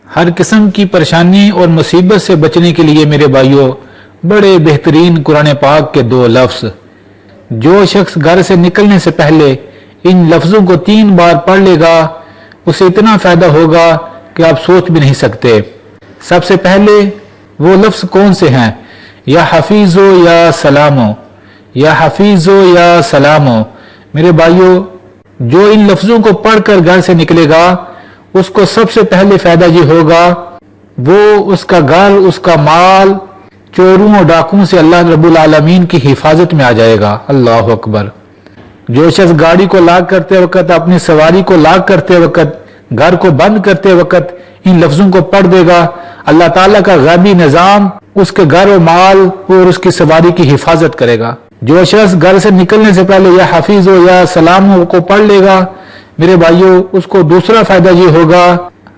ہر قسم کی پریشانی اور مصیبت سے بچنے کے لیے میرے بھائیوں بڑے بہترین قرآن پاک کے 2 لفظ، جو شخص گھر سے نکلنے سے پہلے ان لفظوں کو 3 بار پڑھ لے گا اسے اتنا فائدہ ہوگا کہ آپ سوچ بھی نہیں سکتے۔ سب سے پہلے وہ لفظ کون سے ہیں؟ یا حفیظو یا سلامو، یا حفیظو یا سلامو۔ میرے بھائیوں جو ان لفظوں کو پڑھ کر گھر سے نکلے گا اس کو سب سے پہلے فائدہ یہ ہوگا، وہ اس کا گھر، اس کا مال چوروں اور ڈاکوؤں سے اللہ رب العالمین کی حفاظت میں آ جائے گا۔ اللہ اکبر۔ جو شخص گاڑی کو لاک کرتے وقت، اپنی سواری کو لاک کرتے وقت، گھر کو بند کرتے وقت ان لفظوں کو پڑھ دے گا، اللہ تعالیٰ کا غیبی نظام اس کے گھر و مال اور اس کی سواری کی حفاظت کرے گا۔ جو شخص گھر سے نکلنے سے پہلے یا حفیظ ہو یا سلام کو پڑھ لے گا، میرے بھائیوں اس کو دوسرا فائدہ یہ ہوگا،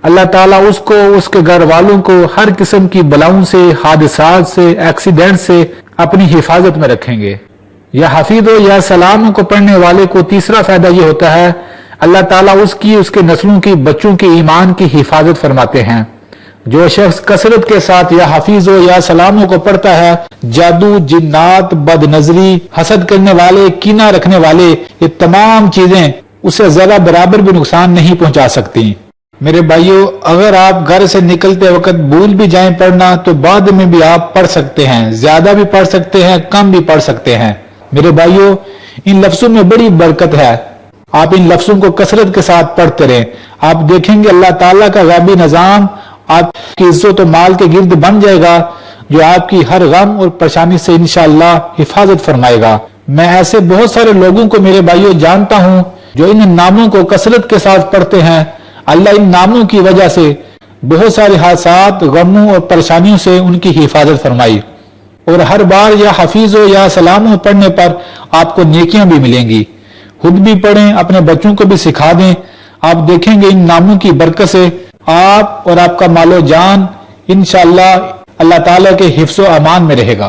اللہ تعالیٰ اس کو، اس کے گھر والوں کو ہر قسم کی بلاؤں سے، حادثات سے، ایکسیڈنٹ سے اپنی حفاظت میں رکھیں گے۔ یا حفیظ ہو یا سلام کو پڑھنے والے کو تیسرا فائدہ یہ ہوتا ہے، اللہ تعالیٰ اس کی، اس کے نسلوں کی، بچوں کے ایمان کی حفاظت فرماتے ہیں۔ جو شخص کثرت کے ساتھ یا حفیظ ہو یا سلاموں کو پڑھتا ہے، جادو، جنات، بد نظری، حسد کرنے والے، کینہ رکھنے والے، یہ تمام چیزیں اسے ذرا برابر بھی نقصان نہیں پہنچا سکتی۔ میرے بھائیوں اگر آپ گھر سے نکلتے وقت بھول بھی جائیں پڑھنا تو بعد میں بھی آپ پڑھ سکتے ہیں، زیادہ بھی پڑھ سکتے ہیں، کم بھی پڑھ سکتے ہیں۔ میرے بھائیوں ان لفظوں میں بڑی برکت ہے، آپ ان لفظوں کو کثرت کے ساتھ پڑھتے رہیں، آپ دیکھیں گے اللہ تعالیٰ کا غیبی نظام آپ کی عزت و مال کے گرد بن جائے گا، جو آپ کی ہر غم اور پریشانی سے انشاءاللہ حفاظت فرمائے گا۔ میں ایسے بہت سارے لوگوں کو میرے بھائیوں جانتا ہوں جو ان ناموں کو کثرت کے ساتھ پڑھتے ہیں، اللہ ان ناموں کی وجہ سے بہت سارے حادثات، غموں اور پریشانیوں سے ان کی حفاظت فرمائی، اور ہر بار یا حفیظ ہو یا سلام ہو پڑھنے پر آپ کو نیکیاں بھی ملیں گی۔ خود بھی پڑھیں، اپنے بچوں کو بھی سکھا دیں، آپ دیکھیں گے ان ناموں کی برکت سے آپ اور آپ کا مال و جان انشاءاللہ اللہ تعالیٰ کے حفظ و امان میں رہے گا۔